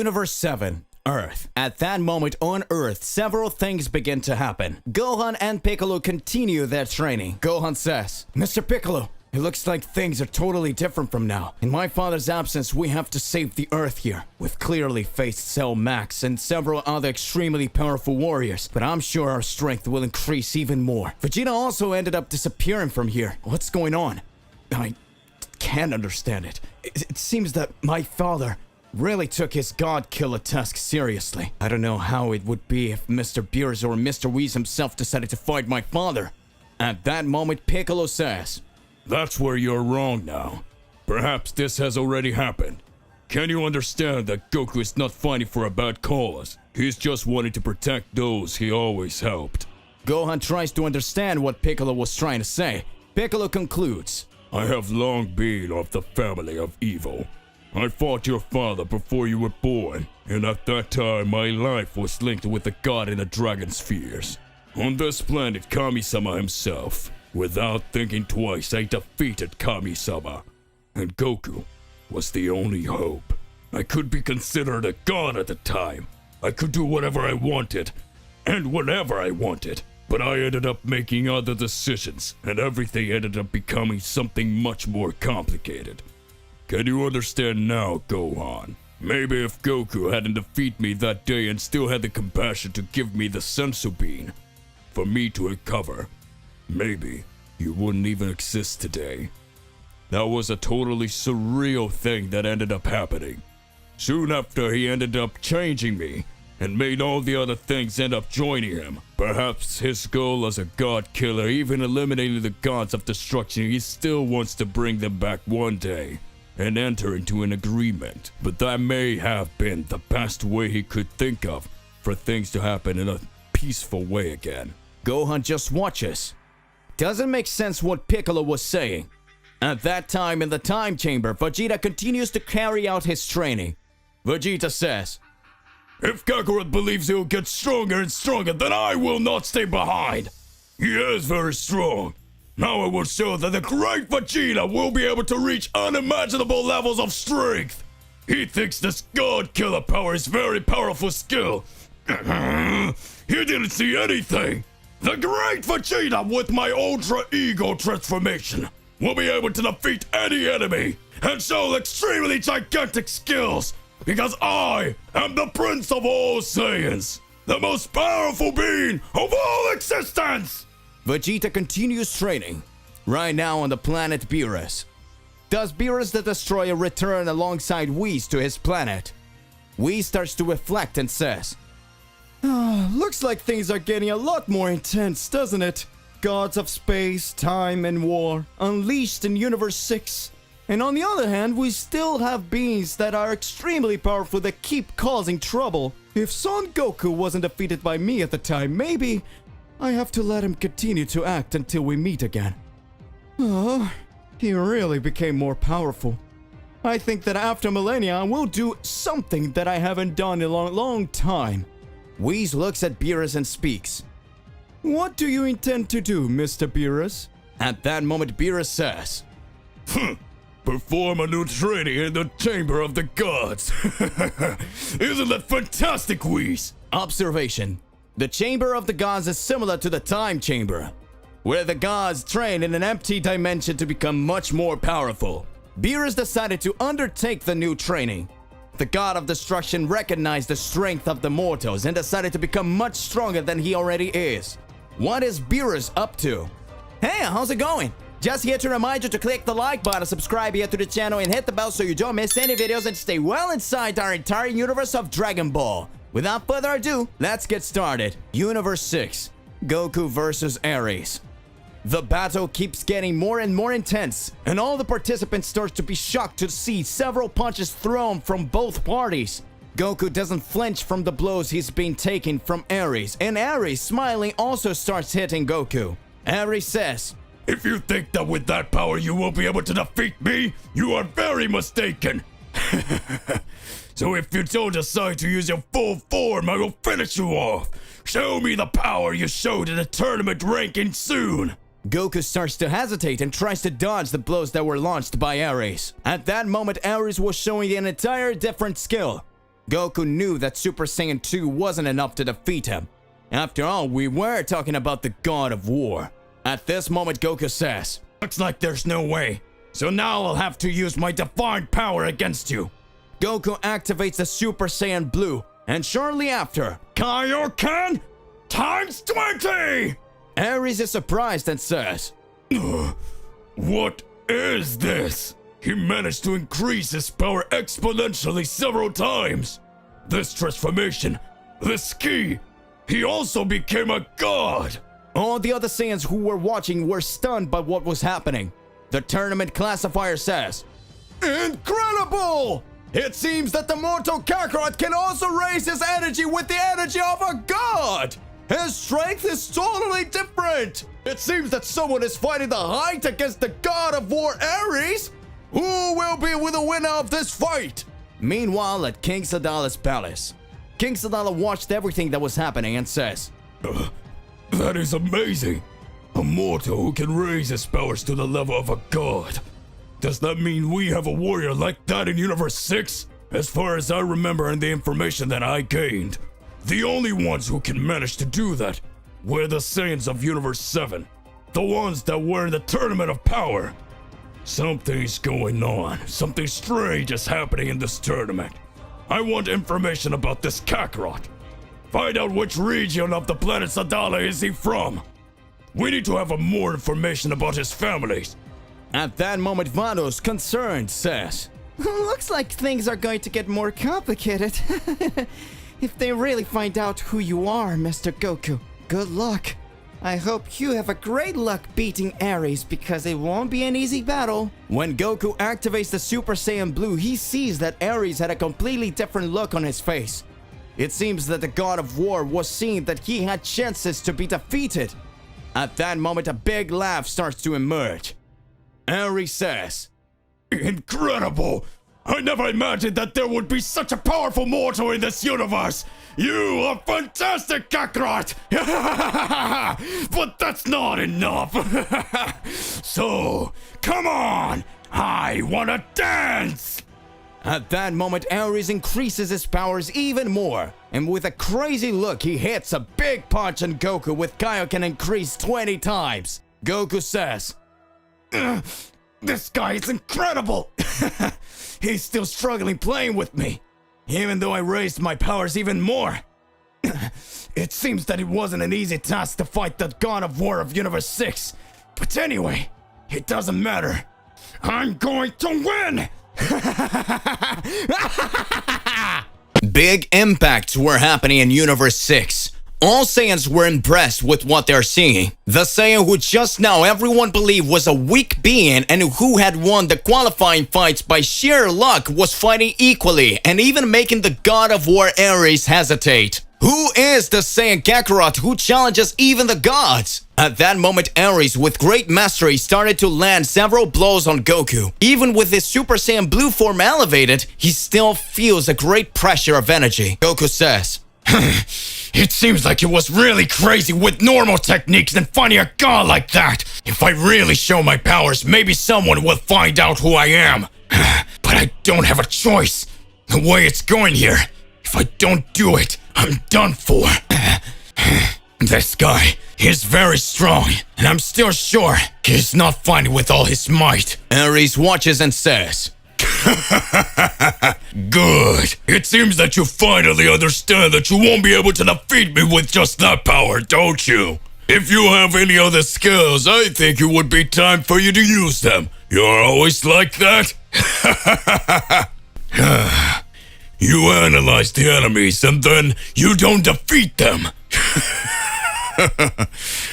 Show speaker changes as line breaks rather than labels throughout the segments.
Universe 7, Earth. At that moment on Earth, several things begin to happen. Gohan and Piccolo continue their training. Gohan says, Mr. Piccolo, it looks like things are totally different from now. In my father's absence, we have to save the Earth here. We've clearly faced Cell Max and several other extremely powerful warriors, but I'm sure our strength will increase even more. Vegeta also ended up disappearing from here. What's going on? I can't understand it. It seems that my father really took his God Killer task seriously. I don't know how it would be if Mr. Beerus or Mr. Whis himself decided to fight my father. At that moment, Piccolo says,
That's where you're wrong now. Perhaps this has already happened. Can you understand that Goku is not fighting for a bad cause? He's just wanting to protect those he always helped.
Gohan tries to understand what Piccolo was trying to say. Piccolo concludes,
I have long been of the family of evil. I fought your father before you were born, and at that time my life was linked with the god in the dragon spheres. On this planet, Kami-sama himself. Without thinking twice, I defeated Kami-sama. And Goku was the only hope. I could be considered a god at the time. I could do whatever I wanted, and whenever I wanted. But I ended up making other decisions, and everything ended up becoming something much more complicated. Can you understand now, Gohan? Maybe if Goku hadn't defeated me that day and still had the compassion to give me the Senzu Bean for me to recover, maybe you wouldn't even exist today. That was a totally surreal thing that ended up happening. Soon after, he ended up changing me and made all the other things end up joining him. Perhaps his goal as a god killer, even eliminating the gods of destruction, he still wants to bring them back one day and enter into an agreement. But that may have been the best way he could think of for things to happen in a peaceful way again.
Gohan just watches. Doesn't make sense what Piccolo was saying. At that time in the time chamber, Vegeta continues to carry out his training. Vegeta says,
If Kakarot believes he'll get stronger and stronger, then I will not stay behind. He is very strong. Now I will show that the great Vegeta will be able to reach unimaginable levels of strength. He thinks this God Killer power is very powerful skill. He didn't see anything. The great Vegeta with my Ultra Ego transformation will be able to defeat any enemy and show extremely gigantic skills because I am the Prince of all Saiyans, the most powerful being of all existence.
Vegeta continues training, right now on the planet Beerus. Does Beerus the Destroyer return alongside Whis to his planet? Whis starts to reflect and says, looks like things are getting a lot more intense, doesn't it? Gods of space, time, and war, unleashed in Universe 6. And on the other hand, we still have beings that are extremely powerful that keep causing trouble. If Son Goku wasn't defeated by me at the time, maybe I have to let him continue to act until we meet again. Oh, he really became more powerful. I think that after millennia, I will do something that I haven't done in a long time. Whis looks at Beerus and speaks. What do you intend to do, Mr. Beerus? At that moment, Beerus says,
Perform a new training in the Chamber of the Gods. Isn't that fantastic, Whis?
Observation. The Chamber of the Gods is similar to the Time Chamber, where the gods train in an empty dimension to become much more powerful. Beerus decided to undertake the new training. The god of destruction recognized the strength of the mortals and decided to become much stronger than he already is. What is Beerus up to? Hey, how's it going? Just here to remind you to click the like button, subscribe here to the channel, and hit the bell so you don't miss any videos and stay well inside our entire universe of Dragon Ball. Without further ado, let's get started. Universe 6, Goku vs. Ares. The battle keeps getting more and more intense, and all the participants start to be shocked to see several punches thrown from both parties. Goku doesn't flinch from the blows he's been taking from Ares, and Ares, smiling, also starts hitting Goku. Ares says,
If you think that with that power you will be able to defeat me, you are very mistaken. So if you don't decide to use your full form, I will finish you off. Show me the power you showed in the tournament ranking soon.
Goku starts to hesitate and tries to dodge the blows that were launched by Ares. At that moment, Ares was showing an entire different skill. Goku knew that Super Saiyan 2 wasn't enough to defeat him. After all, we were talking about the God of War. At this moment, Goku says, "Looks like there's no way. So now I'll have to use my divine power against you." Goku activates the Super Saiyan Blue, and shortly after, Kaioken times 20! Ares is surprised and says,
What is this? He managed to increase his power exponentially several times. This transformation, this ki, he also became a god.
All the other Saiyans who were watching were stunned by what was happening. The tournament classifier says, "Incredible! It seems that the mortal Kakarot can also raise his energy with the energy of a god! His strength is totally different! It seems that someone is fighting the height against the God of War Ares! Who will be the winner of this fight?" Meanwhile, at King Sadala's palace, King Sadala watched everything that was happening and says,
That is amazing. A mortal who can raise his powers to the level of a god. Does that mean we have a warrior like that in Universe 6? As far as I remember and the information that I gained, the only ones who can manage to do that were the Saiyans of Universe 7. The ones that were in the Tournament of Power. Something's going on. Something strange is happening in this tournament. I want information about this Kakarot. Find out which region of the planet Sadala is he from. We need to have more information about his families.
At that moment, Vados, concerned, says,
"Looks like things are going to get more complicated. If they really find out who you are, Mr. Goku, good luck. I hope you have a great luck beating Ares because it won't be an easy battle."
When Goku activates the Super Saiyan Blue, he sees that Ares had a completely different look on his face. It seems that the God of War was seeing that he had chances to be defeated. At that moment, a big laugh starts to emerge. Ares says,
Incredible! I never imagined that there would be such a powerful mortal in this universe! You are fantastic, Kakarot! But that's not enough! So, come on! I wanna dance!
At that moment, Ares increases his powers even more, and with a crazy look, he hits a big punch on Goku with Kaioken increased 20 times. Goku says,
This guy is incredible!
He's still struggling playing with me, even though I raised my powers even more. It seems that it wasn't an easy task to fight the God of War of Universe 6. But anyway, it doesn't matter.
I'm going to win!
Big impacts were happening in Universe 6. All Saiyans were impressed with what they're seeing. The Saiyan who just now everyone believed was a weak being and who had won the qualifying fights by sheer luck was fighting equally and even making the God of War Ares hesitate. Who is the Saiyan Kakarot who challenges even the gods? At that moment, Ares, with great mastery, started to land several blows on Goku. Even with his Super Saiyan Blue form elevated, he still feels a great pressure of energy. Goku says,
It seems like it was really crazy with normal techniques than fighting a god like that. If I really show my powers, maybe someone will find out who I am. But I don't have a choice. The way it's going here, if I don't do it, I'm done for. This guy, he's very strong, and I'm still sure he's not fighting with all his might.
Ares watches and says,
Good. It seems that you finally understand that you won't be able to defeat me with just that power, don't you? If you have any other skills, I think it would be time for you to use them. You're always like that? You analyze the enemies and then you don't defeat them.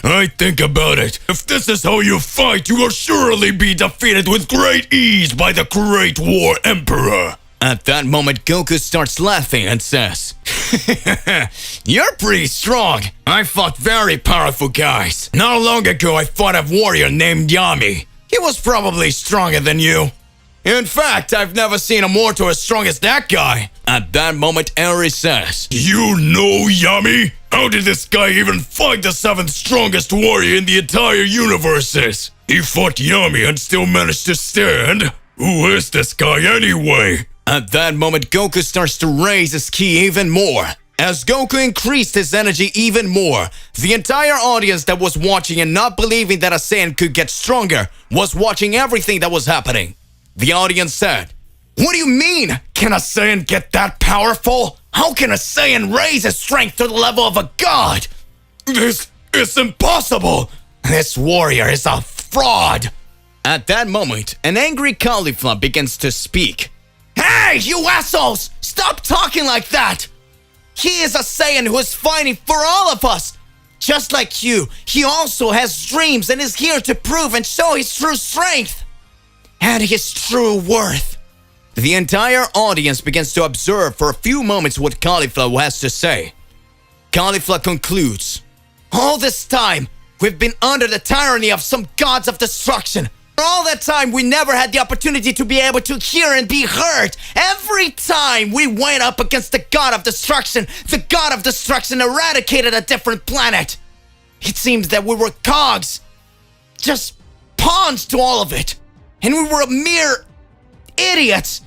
I think about it. If this is how you fight, you will surely be defeated with great ease by the Great War Emperor.
At that moment, Goku starts laughing and says,
You're pretty strong. I fought very powerful guys. Not long ago, I fought a warrior named Yami. He was probably stronger than you. In fact, I've never seen a mortal as strong as that guy.
At that moment, Ares says,
You know Yami? How did this guy even fight the 7th strongest warrior in the entire universes? He fought Yami and still managed to stand? Who is this guy anyway?
At that moment, Goku starts to raise his ki even more. As Goku increased his energy even more, the entire audience that was watching and not believing that a Saiyan could get stronger was watching everything that was happening. The audience said, "What do you mean? Can a Saiyan get that powerful? How can a Saiyan raise his strength to the level of a god? This is impossible! This warrior is a fraud!" At that moment, an angry Caulifla begins to speak. "Hey, you assholes! Stop talking like that! He is a Saiyan who is fighting for all of us! Just like you, he also has dreams and is here to prove and show his true strength! And his true worth!" The entire audience begins to observe for a few moments what Caulifla has to say. Caulifla concludes, "All this time, we've been under the tyranny of some gods of destruction. For all that time, we never had the opportunity to be able to hear and be heard. Every time we went up against the god of destruction, the god of destruction eradicated a different planet. It seems that we were cogs, just pawns to all of it. And we were mere idiots.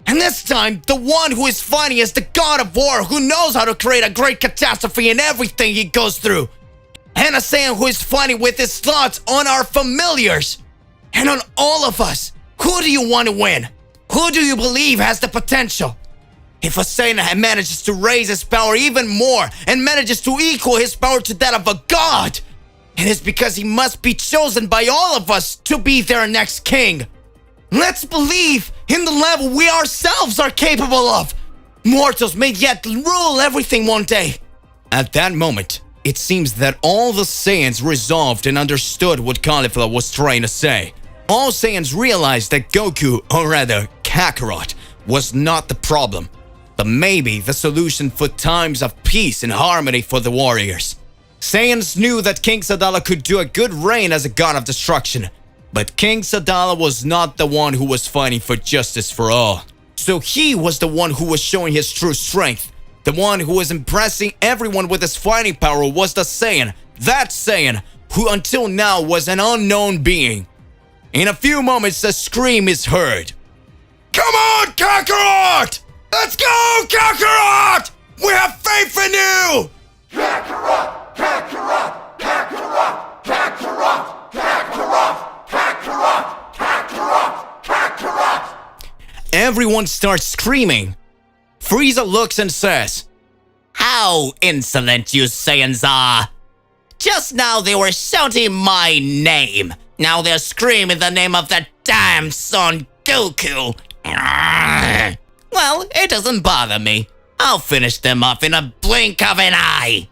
And this time, the one who is fighting is the god of war who knows how to create a great catastrophe in everything he goes through. And a Saiyan who is fighting with his thoughts on our familiars. And on all of us. Who do you want to win? Who do you believe has the potential? If a Saiyan manages to raise his power even more and manages to equal his power to that of a god, it is because he must be chosen by all of us to be their next king. Let's believe in the level we ourselves are capable of. Mortals may yet rule everything one day." At that moment, it seems that all the Saiyans resolved and understood what Caulifla was trying to say. All Saiyans realized that Goku, or rather Kakarot, was not the problem, but maybe the solution for times of peace and harmony for the warriors. Saiyans knew that King Sadala could do a good reign as a god of destruction, but King Sadala was not the one who was fighting for justice for all. So he was the one who was showing his true strength. The one who was impressing everyone with his fighting power was the Saiyan, that Saiyan, who until now was an unknown being. In a few moments, a scream is heard. "Come on, Kakarot! Let's go, Kakarot! We have faith in you!" Kakarot! Kakarot! Kakarot! Kakarot! Kakarot! Kakarot! Kakarot! Kakarot! Everyone starts screaming. Frieza looks and says, "How insolent you Saiyans are! Just now they were shouting my name. Now they're screaming the name of that damn Son Goku. Well, it doesn't bother me. I'll finish them off in a blink of an eye."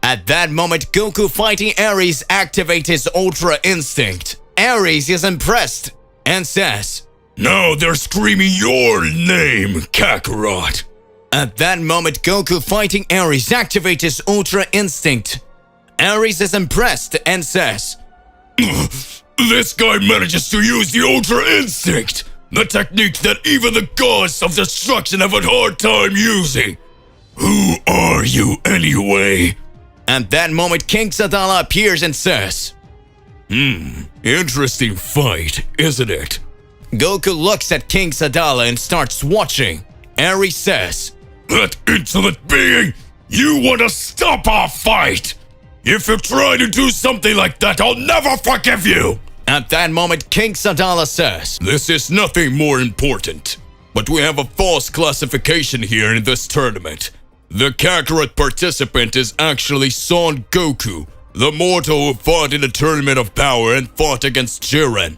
At that moment, Goku fighting Ares activates his Ultra Instinct. Ares is impressed and says,
Now they're screaming your name, Kakarot.
At that moment, Goku fighting Ares activates his Ultra Instinct. Ares is impressed and says,
This guy manages to use the Ultra Instinct, the technique that even the gods of destruction have a hard time using. Who are you anyway?
At that moment, King Sadala appears and says,
Interesting fight, isn't it?
Goku looks at King Sadala and starts watching. Ares says,
That insolent being! You want to stop our fight! If you try to do something like that, I'll never forgive you!
At that moment, King Sadala says,
This is nothing more important, but we have a false classification here in this tournament. The Kakarot participant is actually Son Goku, the mortal who fought in the Tournament of Power and fought against Jiren,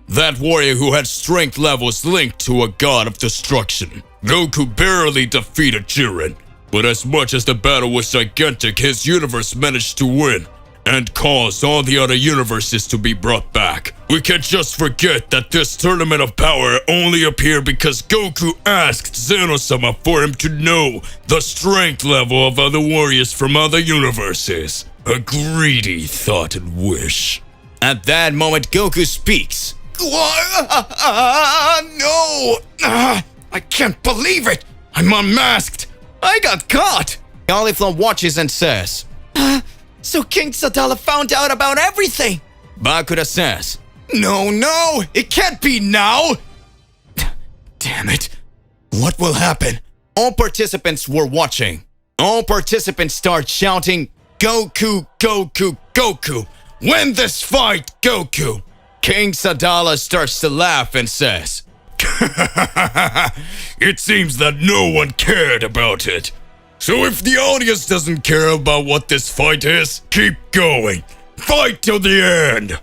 that warrior who had strength levels linked to a god of destruction. Goku barely defeated Jiren, but as much as the battle was gigantic, his universe managed to win and caused all the other universes to be brought back. We can't just forget that this Tournament of Power only appeared because Goku asked Zeno-sama for him to know the strength level of other warriors from other universes. A greedy thought and wish.
At that moment, Goku speaks.
No! I can't believe it! I'm unmasked! I got caught!
Caulifla watches and says,
So King Sadala found out about everything!
Bakura says,
No, it can't be now! Damn it.
What will happen? All participants were watching. All participants start shouting, Goku, Goku, Goku. Win this fight, Goku. King Sadala starts to laugh and says,
It seems that no one cared about it. So if the audience doesn't care about what this fight is, keep going. Fight till the end.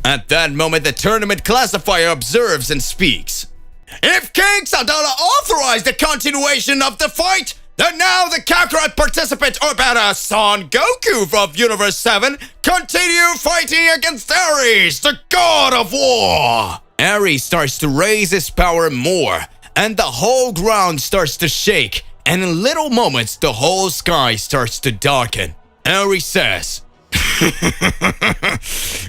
At that moment, the tournament classifier observes and speaks. If King Sadala authorized the continuation of the fight, then now the Kakarot participant, or better, Son Goku of Universe 7, continue fighting against Ares, the god of war. Ares starts to raise his power more, and the whole ground starts to shake, and in little moments, the whole sky starts to darken. Ares says,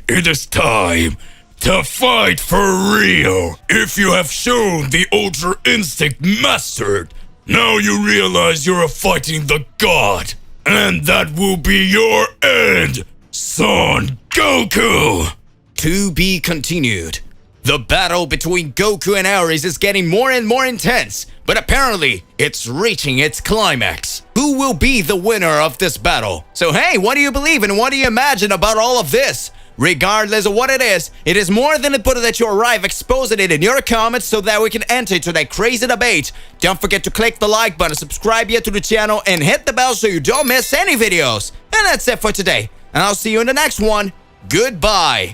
It is time to fight for real. If you have shown the Ultra Instinct mastered, now you realize you're fighting the god. And that will be your end, Son Goku.
To be continued. The battle between Goku and Ares is getting more and more intense, but apparently it's reaching its climax. Who will be the winner of this battle? So hey, what do you believe and what do you imagine about all of this? Regardless of what it is more than important that you arrive exposing it in your comments so that we can enter into that crazy debate. Don't forget to click the like button, subscribe here to the channel, and hit the bell so you don't miss any videos. And that's it for today. And I'll see you in the next one. Goodbye.